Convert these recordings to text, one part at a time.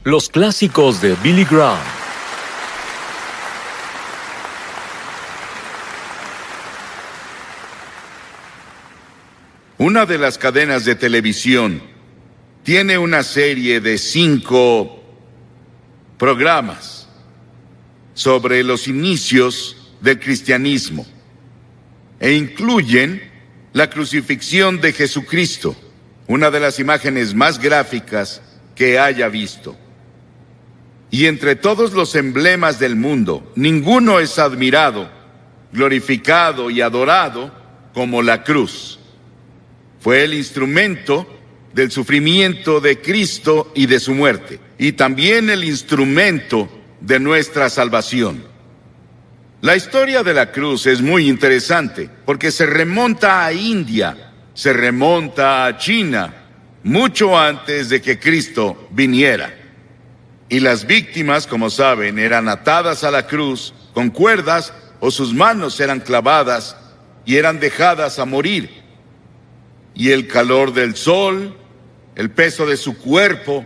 Los clásicos de Billy Graham. Una de las cadenas de televisión tiene una serie de 5 programas sobre los inicios del cristianismo e incluyen la crucifixión de Jesucristo, una de las imágenes más gráficas que haya visto. Y entre todos los emblemas del mundo, ninguno es admirado, glorificado y adorado como la cruz. Fue el instrumento del sufrimiento de Cristo y de su muerte, y también el instrumento de nuestra salvación. La historia de la cruz es muy interesante, porque se remonta a India, se remonta a China, mucho antes de que Cristo viniera. Y las víctimas, como saben, eran atadas a la cruz con cuerdas o sus manos eran clavadas y eran dejadas a morir. Y el calor del sol, el peso de su cuerpo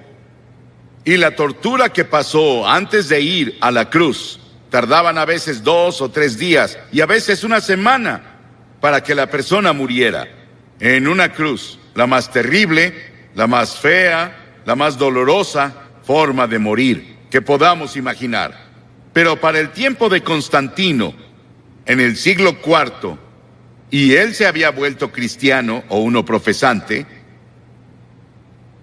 y la tortura que pasó antes de ir a la cruz, tardaban a veces 2 o 3 días y a veces una semana para que la persona muriera en una cruz, la más terrible, la más fea, la más dolorosa forma de morir que podamos imaginar. Pero para el tiempo de Constantino, en el siglo IV, y él se había vuelto cristiano o uno profesante,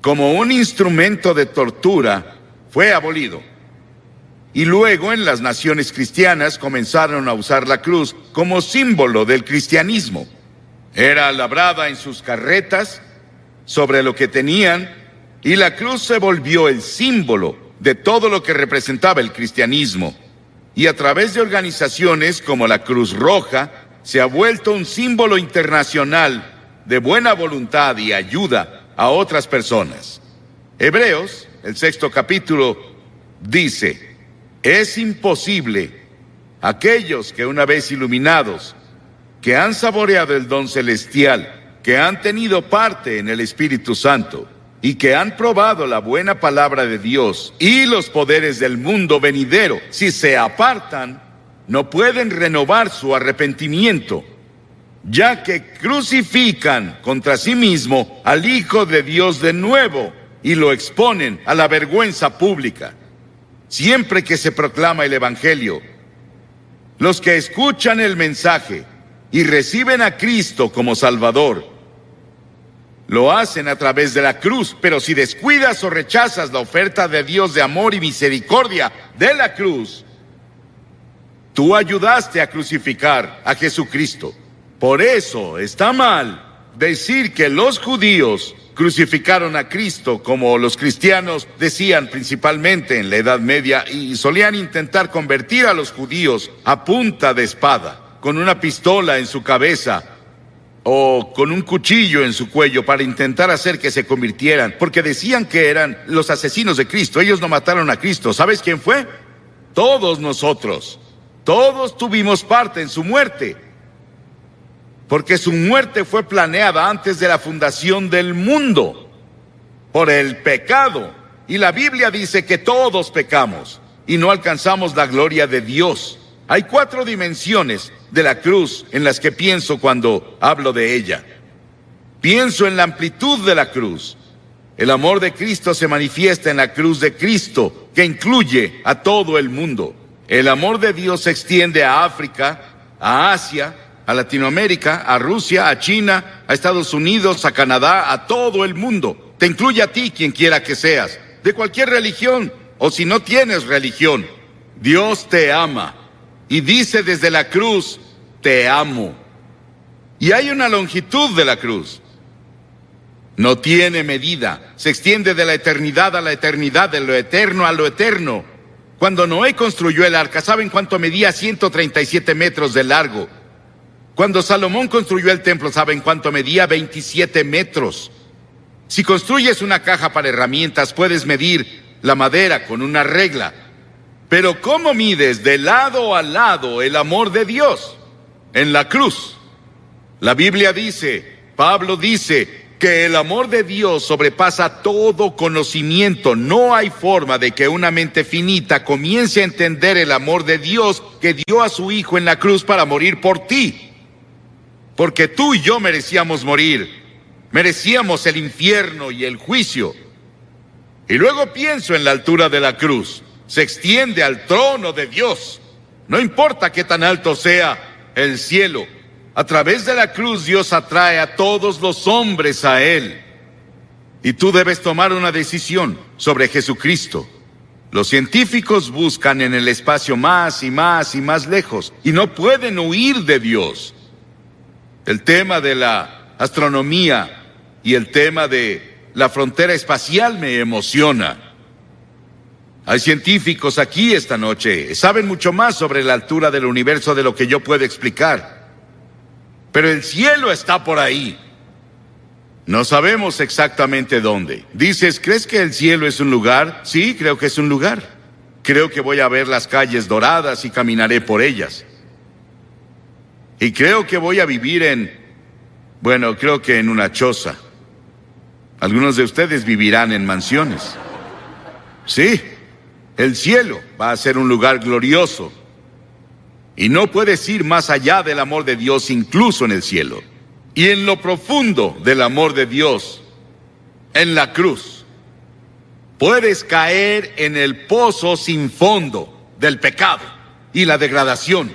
como un instrumento de tortura, fue abolido. Y luego en las naciones cristianas comenzaron a usar la cruz como símbolo del cristianismo. Era labrada en sus carretas, sobre lo que tenían, y la cruz se volvió el símbolo de todo lo que representaba el cristianismo. Y a través de organizaciones como la Cruz Roja, se ha vuelto un símbolo internacional de buena voluntad y ayuda a otras personas. Hebreos, el 6º capítulo, dice: es imposible aquellos que una vez iluminados, que han saboreado el don celestial, que han tenido parte en el Espíritu Santo y que han probado la buena palabra de Dios y los poderes del mundo venidero, si se apartan, no pueden renovar su arrepentimiento, ya que crucifican contra sí mismo al Hijo de Dios de nuevo y lo exponen a la vergüenza pública. Siempre que se proclama el Evangelio, los que escuchan el mensaje y reciben a Cristo como Salvador, lo hacen a través de la cruz. Pero si descuidas o rechazas la oferta de Dios de amor y misericordia de la cruz, tú ayudaste a crucificar a Jesucristo. Por eso está mal decir que los judíos crucificaron a Cristo, como los cristianos decían principalmente en la Edad Media, y solían intentar convertir a los judíos a punta de espada, con una pistola en su cabeza o con un cuchillo en su cuello para intentar hacer que se convirtieran, porque decían que eran los asesinos de Cristo. Ellos no mataron a Cristo. ¿Sabes quién fue? Todos nosotros. Todos tuvimos parte en su muerte, porque su muerte fue planeada antes de la fundación del mundo, por el pecado. Y la Biblia dice que todos pecamos y no alcanzamos la gloria de Dios. Hay 4 dimensiones de la cruz en las que pienso cuando hablo de ella. Pienso en la amplitud de la cruz. El amor de Cristo se manifiesta en la cruz de Cristo, que incluye a todo el mundo. El amor de Dios se extiende a África, a Asia, a Latinoamérica, a Rusia, a China, a Estados Unidos, a Canadá, a todo el mundo. Te incluye a ti, quien quiera que seas, de cualquier religión, o si no tienes religión. Dios te ama y dice desde la cruz: te amo. Y hay una longitud de la cruz. No tiene medida. Se extiende de la eternidad a la eternidad, de lo eterno a lo eterno. Cuando Noé construyó el arca, ¿saben cuánto medía? 137 metros de largo. Cuando Salomón construyó el templo, ¿saben cuánto medía? 27 metros. Si construyes una caja para herramientas, puedes medir la madera con una regla. Pero ¿cómo mides de lado a lado el amor de Dios? En la cruz. La Biblia dice, Pablo dice, que el amor de Dios sobrepasa todo conocimiento. No hay forma de que una mente finita comience a entender el amor de Dios que dio a su Hijo en la cruz para morir por ti. Porque tú y yo merecíamos morir. Merecíamos el infierno y el juicio. Y luego pienso en la altura de la cruz. Se extiende al trono de Dios. No importa qué tan alto sea el cielo. A través de la cruz Dios atrae a todos los hombres a Él. Y tú debes tomar una decisión sobre Jesucristo. Los científicos buscan en el espacio más y más y más lejos y no pueden huir de Dios. El tema de la astronomía y el tema de la frontera espacial me emociona. Hay científicos aquí esta noche, saben mucho más sobre la altura del universo de lo que yo puedo explicar. Pero el cielo está por ahí. No sabemos exactamente dónde. Dices, ¿crees que el cielo es un lugar? Sí, creo que es un lugar. Creo que voy a ver las calles doradas y caminaré por ellas. Y creo que voy a vivir creo que en una choza. Algunos de ustedes vivirán en mansiones. Sí, el cielo va a ser un lugar glorioso. Y no puedes ir más allá del amor de Dios, incluso en el cielo. Y en lo profundo del amor de Dios, en la cruz, puedes caer en el pozo sin fondo del pecado y la degradación.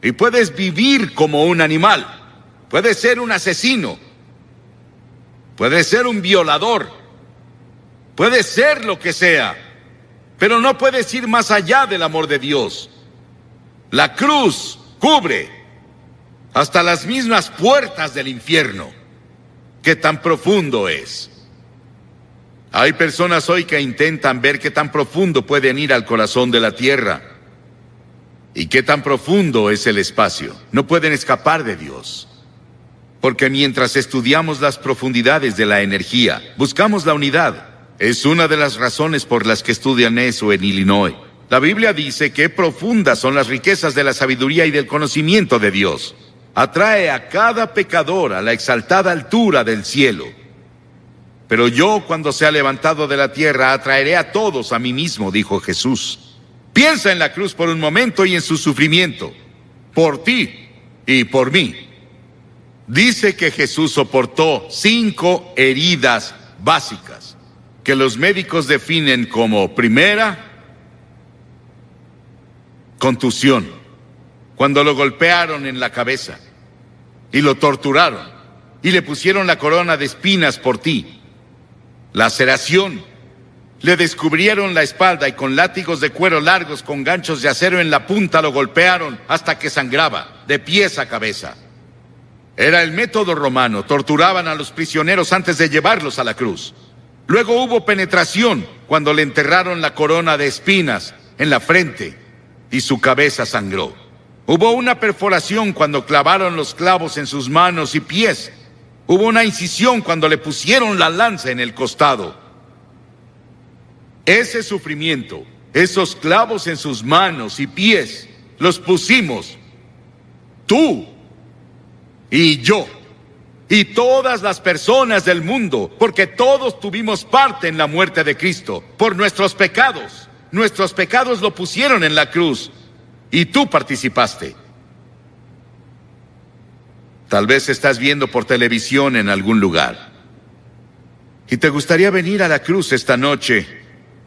Y puedes vivir como un animal. Puedes ser un asesino. Puedes ser un violador. Puedes ser lo que sea. Pero no puedes ir más allá del amor de Dios. La cruz cubre hasta las mismas puertas del infierno. ¿Qué tan profundo es? Hay personas hoy que intentan ver qué tan profundo pueden ir al corazón de la tierra. ¿Y qué tan profundo es el espacio? No pueden escapar de Dios. Porque mientras estudiamos las profundidades de la energía, buscamos la unidad. Es una de las razones por las que estudian eso en Illinois. La Biblia dice que profundas son las riquezas de la sabiduría y del conocimiento de Dios. Atrae a cada pecador a la exaltada altura del cielo. Pero yo, cuando sea levantado de la tierra, atraeré a todos a mí mismo, dijo Jesús. Piensa en la cruz por un momento y en su sufrimiento, por ti y por mí. Dice que Jesús soportó 5 heridas básicas, que los médicos definen como primera, contusión, cuando lo golpearon en la cabeza y lo torturaron y le pusieron la corona de espinas por ti. Laceración, le descubrieron la espalda y con látigos de cuero largos con ganchos de acero en la punta lo golpearon hasta que sangraba, de pies a cabeza. Era el método romano, torturaban a los prisioneros antes de llevarlos a la cruz. Luego hubo penetración cuando le enterraron la corona de espinas en la frente y su cabeza sangró. Hubo una perforación cuando clavaron los clavos en sus manos y pies. Hubo una incisión cuando le pusieron la lanza en el costado. Ese sufrimiento, esos clavos en sus manos y pies, los pusimos tú y yo y todas las personas del mundo, porque todos tuvimos parte en la muerte de Cristo por nuestros pecados. Nuestros pecados lo pusieron en la cruz y tú participaste. Tal vez estás viendo por televisión en algún lugar y te gustaría venir a la cruz esta noche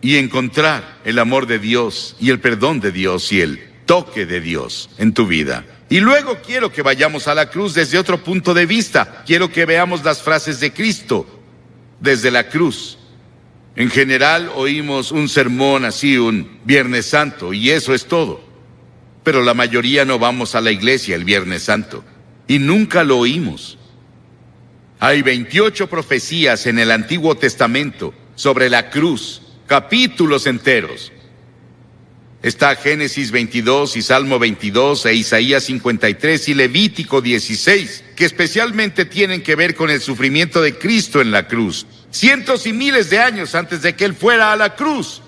y encontrar el amor de Dios y el perdón de Dios y el toque de Dios en tu vida. Y luego quiero que vayamos a la cruz desde otro punto de vista. Quiero que veamos las frases de Cristo desde la cruz. En general oímos un sermón así, un Viernes Santo, y eso es todo. Pero la mayoría no vamos a la iglesia el Viernes Santo, y nunca lo oímos. Hay 28 profecías en el Antiguo Testamento sobre la cruz, capítulos enteros. Está Génesis 22 y Salmo 22 e Isaías 53 y Levítico 16, que especialmente tienen que ver con el sufrimiento de Cristo en la cruz. Cientos y miles de años antes de que Él fuera a la cruz.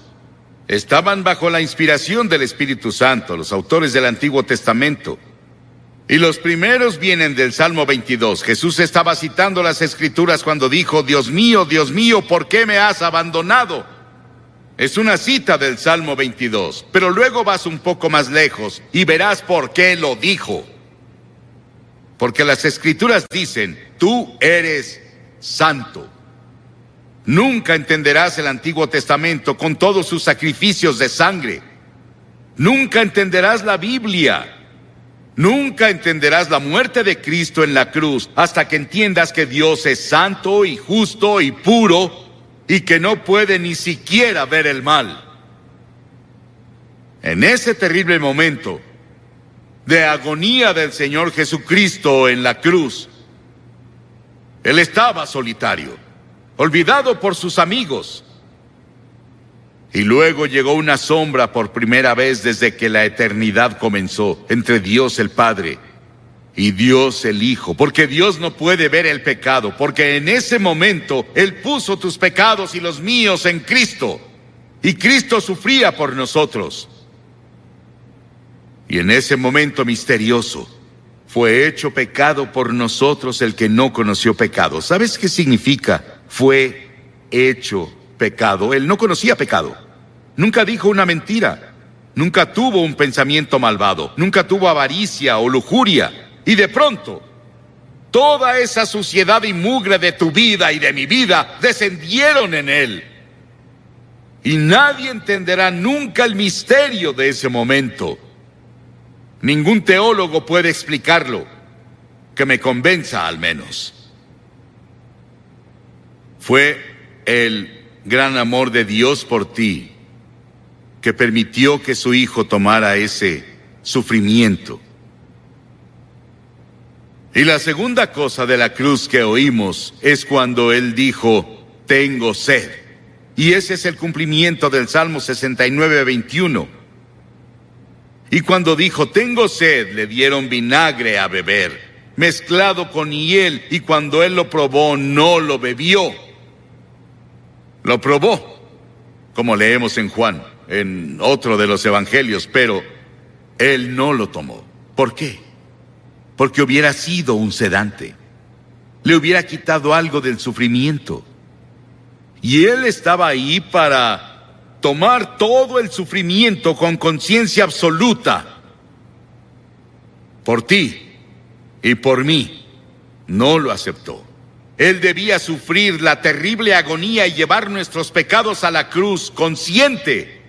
Estaban bajo la inspiración del Espíritu Santo, los autores del Antiguo Testamento. Y los primeros vienen del Salmo 22. Jesús estaba citando las Escrituras cuando dijo, Dios mío, ¿por qué me has abandonado? Es una cita del Salmo 22, pero luego vas un poco más lejos y verás por qué lo dijo. Porque las Escrituras dicen, tú eres santo. Nunca entenderás el Antiguo Testamento con todos sus sacrificios de sangre. Nunca entenderás la Biblia. Nunca entenderás la muerte de Cristo en la cruz hasta que entiendas que Dios es santo y justo y puro y que no puede ni siquiera ver el mal. En ese terrible momento de agonía del Señor Jesucristo en la cruz, Él estaba solitario, olvidado por sus amigos. Y luego llegó una sombra por primera vez desde que la eternidad comenzó entre Dios el Padre y Dios el Hijo, porque Dios no puede ver el pecado, porque en ese momento Él puso tus pecados y los míos en Cristo, y Cristo sufría por nosotros. Y en ese momento misterioso fue hecho pecado por nosotros el que no conoció pecado. ¿Sabes qué significa? Fue hecho pecado. Él no conocía pecado. Nunca dijo una mentira. Nunca tuvo un pensamiento malvado. Nunca tuvo avaricia o lujuria. Y de pronto, toda esa suciedad y mugre de tu vida y de mi vida descendieron en Él. Y nadie entenderá nunca el misterio de ese momento. Ningún teólogo puede explicarlo, que me convenza al menos. Fue el gran amor de Dios por ti que permitió que su Hijo tomara ese sufrimiento. Y la segunda cosa de la cruz que oímos es cuando Él dijo, tengo sed. Y ese es el cumplimiento del Salmo 69, 21. Y cuando dijo, tengo sed, le dieron vinagre a beber, mezclado con hiel, y cuando Él lo probó, no lo bebió. Lo probó, como leemos en Juan, en otro de los evangelios, pero Él no lo tomó. ¿Por qué? Porque hubiera sido un sedante. Le hubiera quitado algo del sufrimiento. Y Él estaba ahí para tomar todo el sufrimiento con conciencia absoluta. Por ti y por mí. No lo aceptó. Él debía sufrir la terrible agonía y llevar nuestros pecados a la cruz consciente.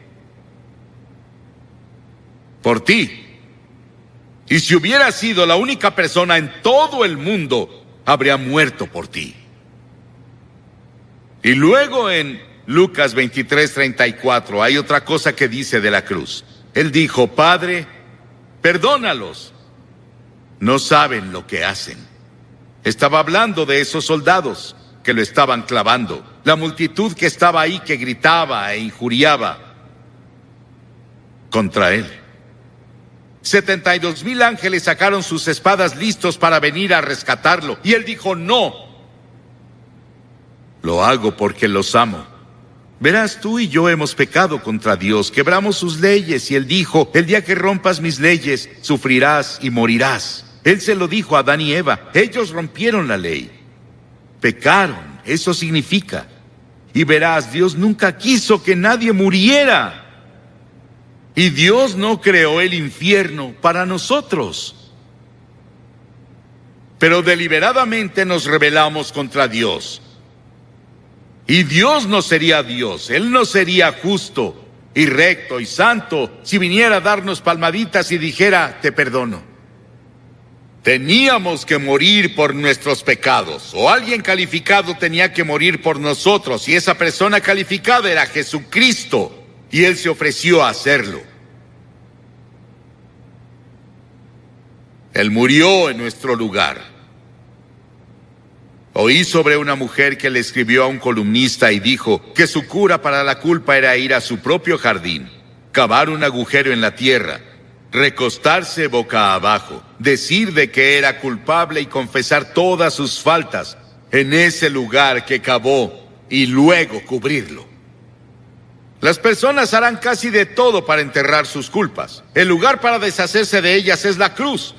Por ti. Y si hubiera sido la única persona en todo el mundo, habría muerto por ti. Y luego en Lucas 23:34 hay otra cosa que dice de la cruz. Él dijo, Padre, perdónalos. No saben lo que hacen. Estaba hablando de esos soldados que lo estaban clavando. La multitud que estaba ahí que gritaba e injuriaba contra Él. 72,000 ángeles sacaron sus espadas listos para venir a rescatarlo. Y Él dijo, no. Lo hago porque los amo. Verás, tú y yo hemos pecado contra Dios, quebramos sus leyes, y Él dijo, el día que rompas mis leyes, sufrirás y morirás. Él se lo dijo a Adán y Eva, ellos rompieron la ley. Pecaron, eso significa. Y verás, Dios nunca quiso que nadie muriera. Y Dios no creó el infierno para nosotros. Pero deliberadamente nos rebelamos contra Dios. Y Dios no sería Dios, Él no sería justo y recto y santo si viniera a darnos palmaditas y dijera, te perdono. Teníamos que morir por nuestros pecados, o alguien calificado tenía que morir por nosotros, y esa persona calificada era Jesucristo, y Él se ofreció a hacerlo. Él murió en nuestro lugar. Oí sobre una mujer que le escribió a un columnista y dijo que su cura para la culpa era ir a su propio jardín, cavar un agujero en la tierra, recostarse boca abajo, decir de que era culpable y confesar todas sus faltas en ese lugar que cavó y luego cubrirlo. Las personas harán casi de todo para enterrar sus culpas. El lugar para deshacerse de ellas es la cruz.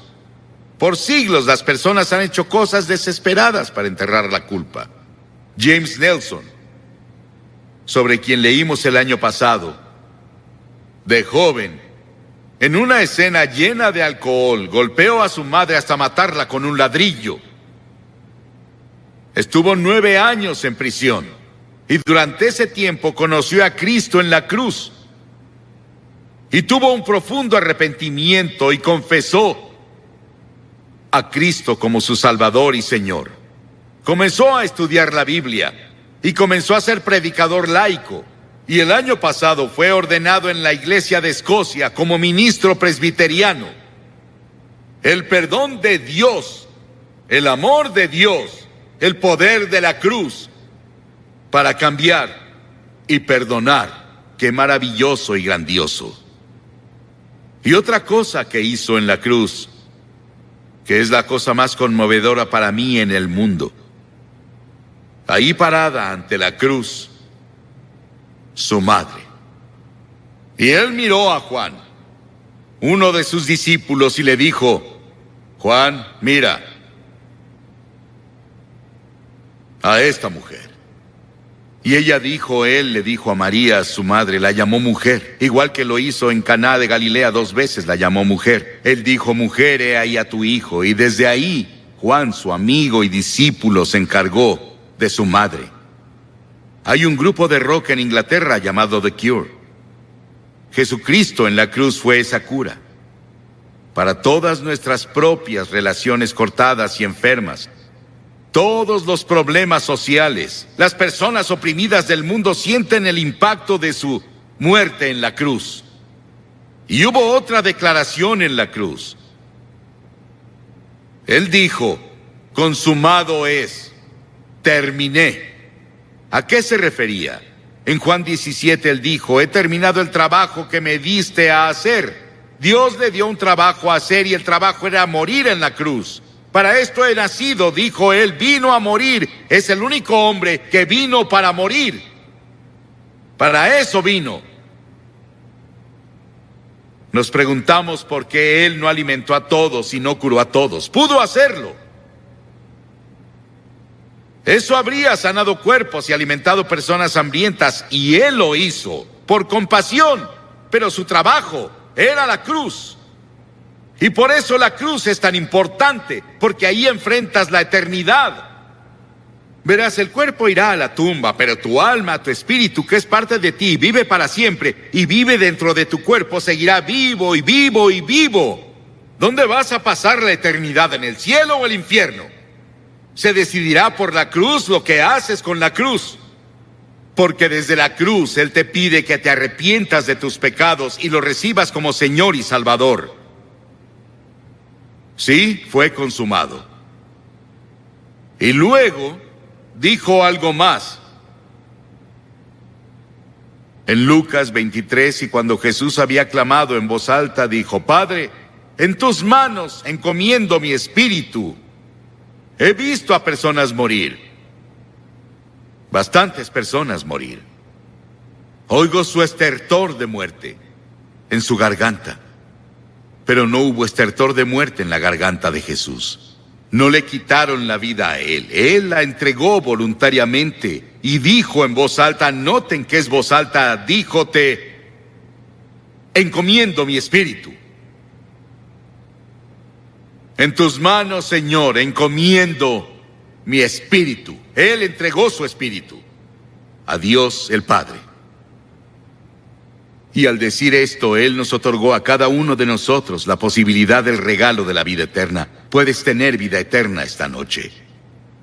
Por siglos las personas han hecho cosas desesperadas para enterrar la culpa. James Nelson, sobre quien leímos el año pasado, de joven, en una escena llena de alcohol, golpeó a su madre hasta matarla con un ladrillo. Estuvo 9 años en prisión y durante ese tiempo conoció a Cristo en la cruz. Y tuvo un profundo arrepentimiento y confesó a Cristo como su Salvador y Señor. Comenzó a estudiar la Biblia y comenzó a ser predicador laico. Y el año pasado fue ordenado en la Iglesia de Escocia como ministro presbiteriano. El perdón de Dios, el amor de Dios, el poder de la cruz para cambiar y perdonar. Qué maravilloso y grandioso. Y otra cosa que hizo en la cruz, que es la cosa más conmovedora para mí en el mundo. Ahí parada ante la cruz, su madre. Y él miró a Juan, uno de sus discípulos, y le dijo: Juan, mira a esta mujer. Y ella dijo, él le dijo a María, su madre, la llamó mujer, igual que lo hizo en Caná de Galilea 2 veces, la llamó mujer. Él dijo: mujer, he ahí a tu hijo. Y desde ahí, Juan, su amigo y discípulo, se encargó de su madre. Hay un grupo de rock en Inglaterra llamado The Cure. Jesucristo en la cruz fue esa cura para todas nuestras propias relaciones cortadas y enfermas. Todos los problemas sociales, las personas oprimidas del mundo sienten el impacto de su muerte en la cruz. Y hubo otra declaración en la cruz. Él dijo: consumado es, terminé. ¿A qué se refería? En Juan 17 él dijo: he terminado el trabajo que me diste a hacer. Dios le dio un trabajo a hacer y el trabajo era morir en la cruz. Para esto he nacido, dijo él, vino a morir. Es el único hombre que vino para morir. Para eso vino. Nos preguntamos por qué él no alimentó a todos y no curó a todos. Pudo hacerlo. Eso habría sanado cuerpos y alimentado personas hambrientas, y él lo hizo por compasión, pero su trabajo era la cruz. Y por eso la cruz es tan importante, porque ahí enfrentas la eternidad. Verás, el cuerpo irá a la tumba, pero tu alma, tu espíritu, que es parte de ti, vive para siempre y vive dentro de tu cuerpo, seguirá vivo y vivo y vivo. ¿Dónde vas a pasar la eternidad? ¿En el cielo o el infierno? Se decidirá por la cruz lo que haces con la cruz. Porque desde la cruz Él te pide que te arrepientas de tus pecados y lo recibas como Señor y Salvador. Sí, fue consumado. Y luego dijo algo más. En Lucas 23, y cuando Jesús había clamado en voz alta, dijo: Padre, en tus manos encomiendo mi espíritu. He visto a personas morir, bastantes personas morir. Oigo su estertor de muerte en su garganta, pero no hubo estertor de muerte en la garganta de Jesús. No le quitaron la vida a él la entregó voluntariamente y dijo en voz alta, noten que es voz alta, dijo: te encomiendo mi espíritu. En tus manos, Señor, encomiendo mi espíritu. Él entregó su espíritu a Dios el Padre. Y al decir esto, Él nos otorgó a cada uno de nosotros la posibilidad del regalo de la vida eterna. Puedes tener vida eterna esta noche.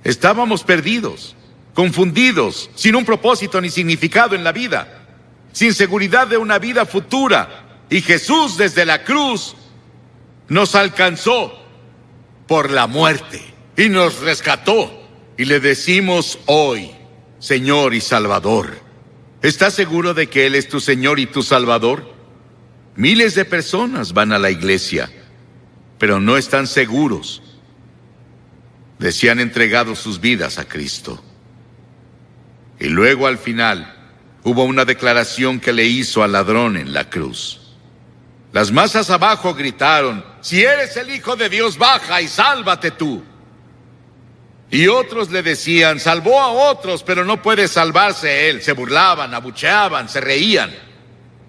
Estábamos perdidos, confundidos, sin un propósito ni significado en la vida, sin seguridad de una vida futura. Y Jesús desde la cruz nos alcanzó por la muerte y nos rescató. Y le decimos hoy, Señor y Salvador. ¿Estás seguro de que Él es tu Señor y tu Salvador? Miles de personas van a la iglesia, pero no están seguros de si han entregado sus vidas a Cristo. Y luego al final hubo una declaración que le hizo al ladrón en la cruz. Las masas abajo gritaron: si eres el Hijo de Dios, baja y sálvate tú. Y otros le decían, salvó a otros, pero no puede salvarse él. Se burlaban, abucheaban, se reían.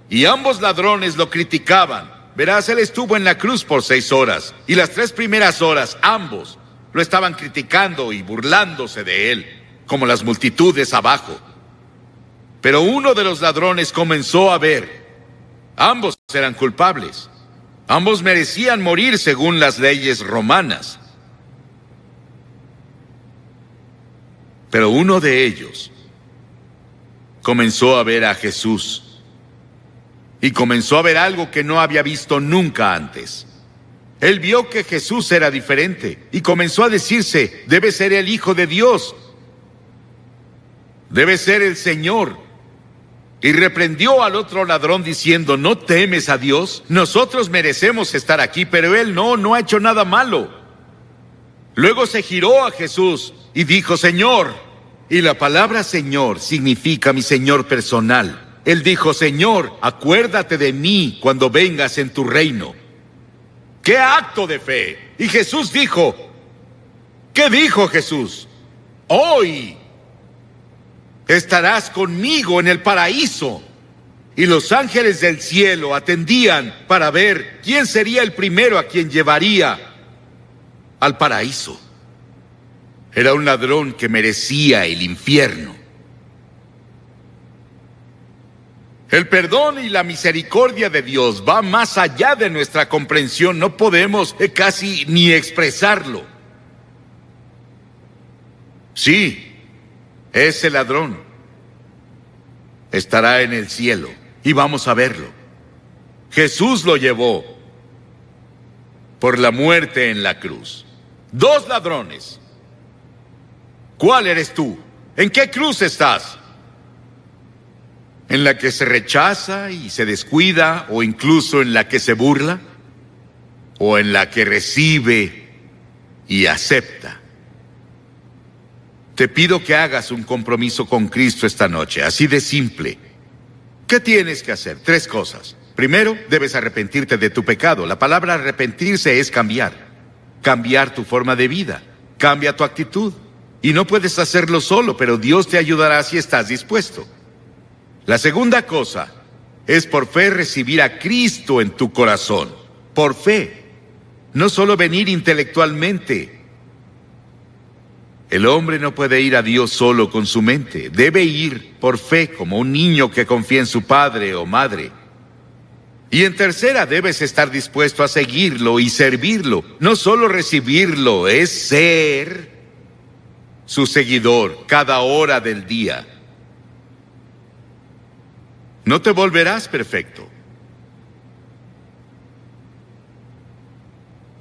Y ambos ladrones lo criticaban. Verás, él estuvo en la cruz por 6 horas, y las 3 primeras horas ambos lo estaban criticando y burlándose de él, como las multitudes abajo. Pero uno de los ladrones comenzó a ver. Ambos eran culpables. Ambos merecían morir según las leyes romanas. Pero uno de ellos comenzó a ver a Jesús. Y comenzó a ver algo que no había visto nunca antes. Él vio que Jesús era diferente y comenzó a decirse, debe ser el Hijo de Dios. Debe ser el Señor. Y reprendió al otro ladrón diciendo, ¿no temes a Dios? Nosotros merecemos estar aquí, pero él no ha hecho nada malo. Luego se giró a Jesús y dijo, Señor. Y la palabra Señor significa mi Señor personal. Él dijo, Señor, acuérdate de mí cuando vengas en tu reino. ¡Qué acto de fe! Y Jesús dijo, ¿qué dijo Jesús? Hoy estarás conmigo en el paraíso. Y los ángeles del cielo atendían para ver quién sería el primero a quien llevaría al paraíso. Era un ladrón que merecía el infierno. El perdón y la misericordia de Dios va más allá de nuestra comprensión. No podemos casi ni expresarlo. Sí, ese ladrón estará en el cielo y vamos a verlo. Jesús lo llevó por la muerte en la cruz. 2 ladrones. ¿Cuál eres tú? ¿En qué cruz estás? ¿En la que se rechaza y se descuida, o incluso en la que se burla? ¿O en la que recibe y acepta? Te pido que hagas un compromiso con Cristo esta noche, así de simple. ¿Qué tienes que hacer? 3 cosas. Primero, debes arrepentirte de tu pecado. La palabra arrepentirse es cambiar. Cambiar tu forma de vida. Cambia tu actitud. Y no puedes hacerlo solo, pero Dios te ayudará si estás dispuesto. La segunda cosa es por fe recibir a Cristo en tu corazón. Por fe. No solo venir intelectualmente. El hombre no puede ir a Dios solo con su mente. Debe ir por fe, como un niño que confía en su padre o madre. Y en tercera, debes estar dispuesto a seguirlo y servirlo. No solo recibirlo, es ser su seguidor cada hora del día. No te volverás perfecto,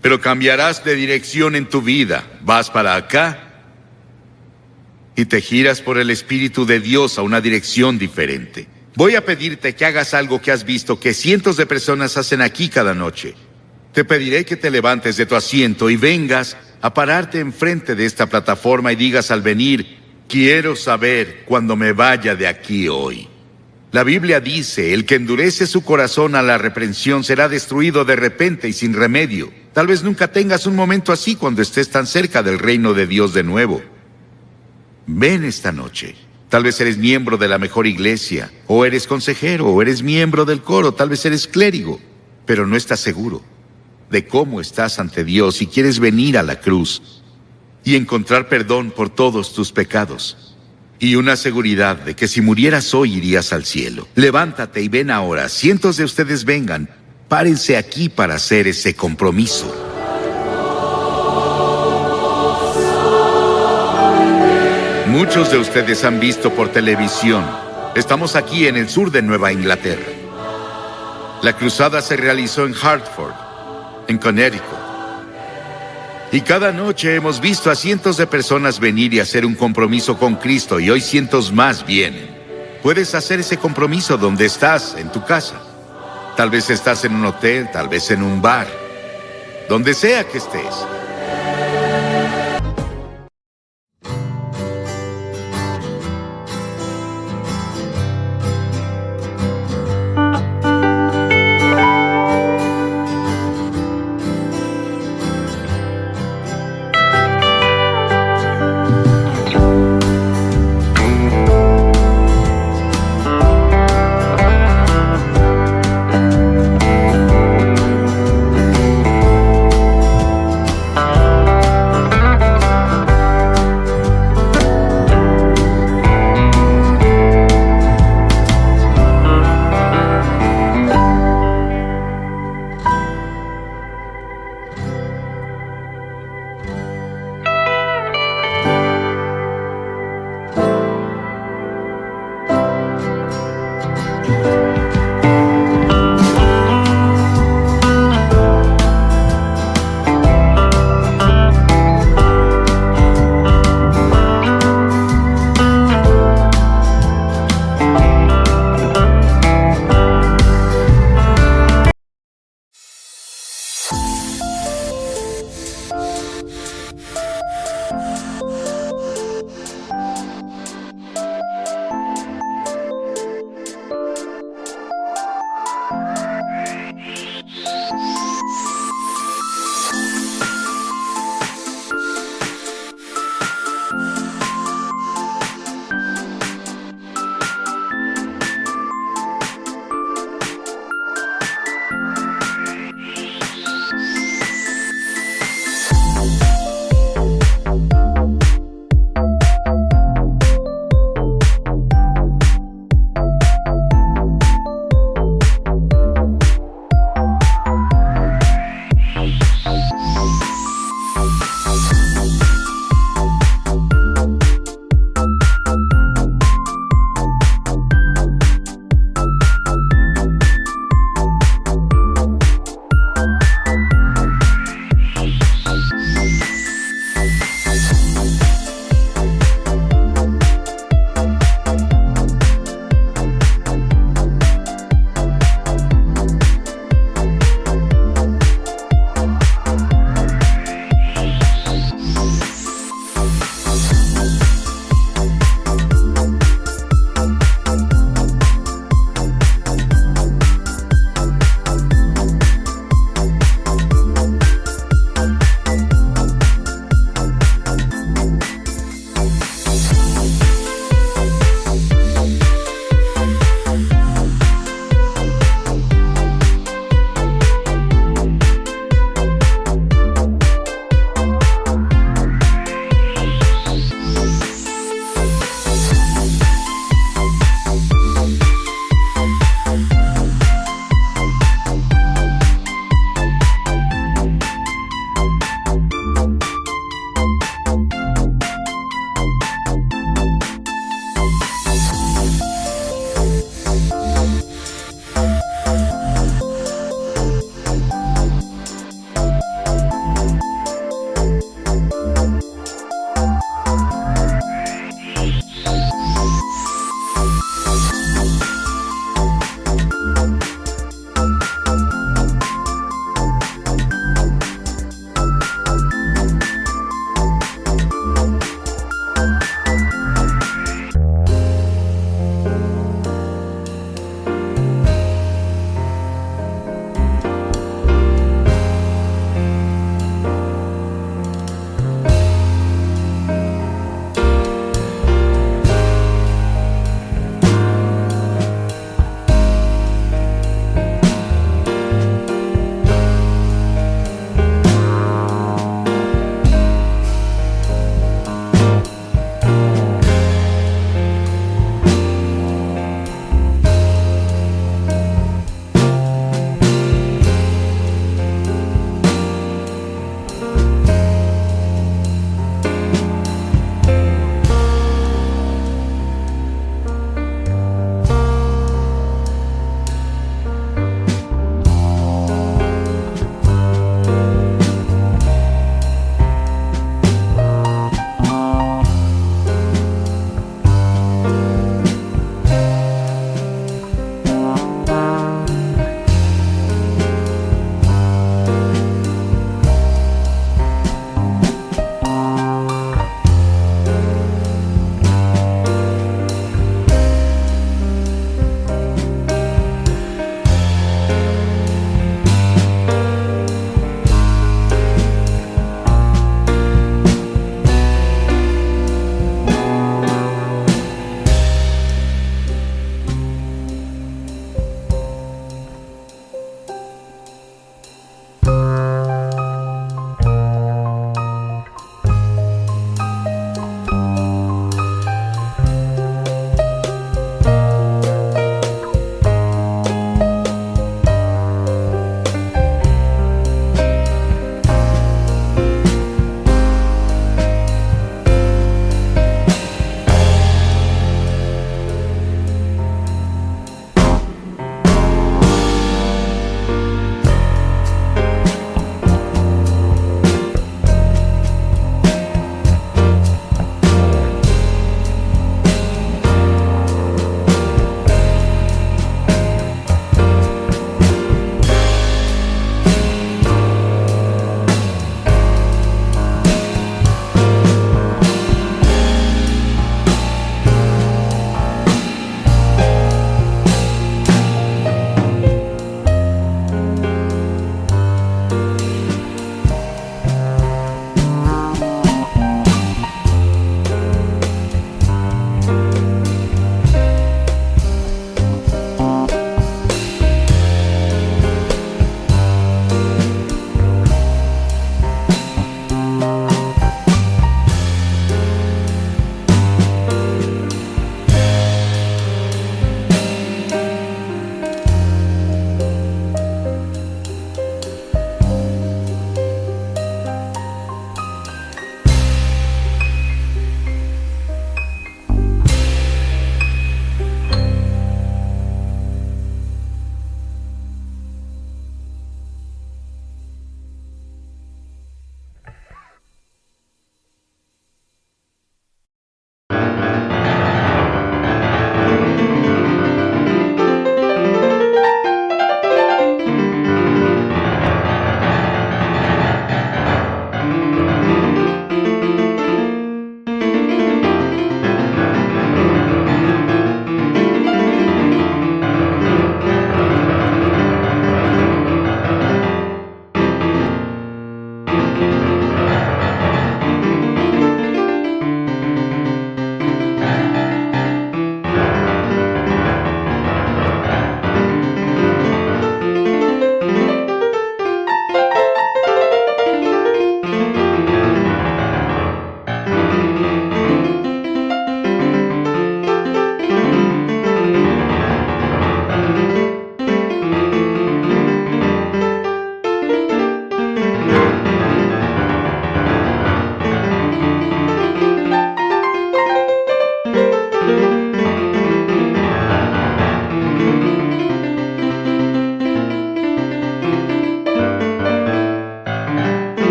pero cambiarás de dirección en tu vida. Vas para acá y te giras por el Espíritu de Dios a una dirección diferente. Voy a pedirte que hagas algo que has visto que cientos de personas hacen aquí cada noche. Te pediré que te levantes de tu asiento y vengas a pararte enfrente de esta plataforma y digas al venir, quiero saber cuando me vaya de aquí hoy. La Biblia dice, el que endurece su corazón a la reprensión será destruido de repente y sin remedio. Tal vez nunca tengas un momento así cuando estés tan cerca del reino de Dios de nuevo. Ven esta noche. Tal vez eres miembro de la mejor iglesia, o eres consejero, o eres miembro del coro, tal vez eres clérigo, pero no estás seguro de cómo estás ante Dios y quieres venir a la cruz y encontrar perdón por todos tus pecados. Y una seguridad de que si murieras hoy irías al cielo. Levántate y ven ahora. Cientos de ustedes vengan. Párense aquí para hacer ese compromiso. Muchos de ustedes han visto por televisión. Estamos aquí en el sur de Nueva Inglaterra. La cruzada se realizó en Hartford, en Connecticut. Y cada noche hemos visto a cientos de personas venir y hacer un compromiso con Cristo, y hoy cientos más vienen. Puedes hacer ese compromiso donde estás, en tu casa. Tal vez estás en un hotel, tal vez en un bar. Donde sea que estés.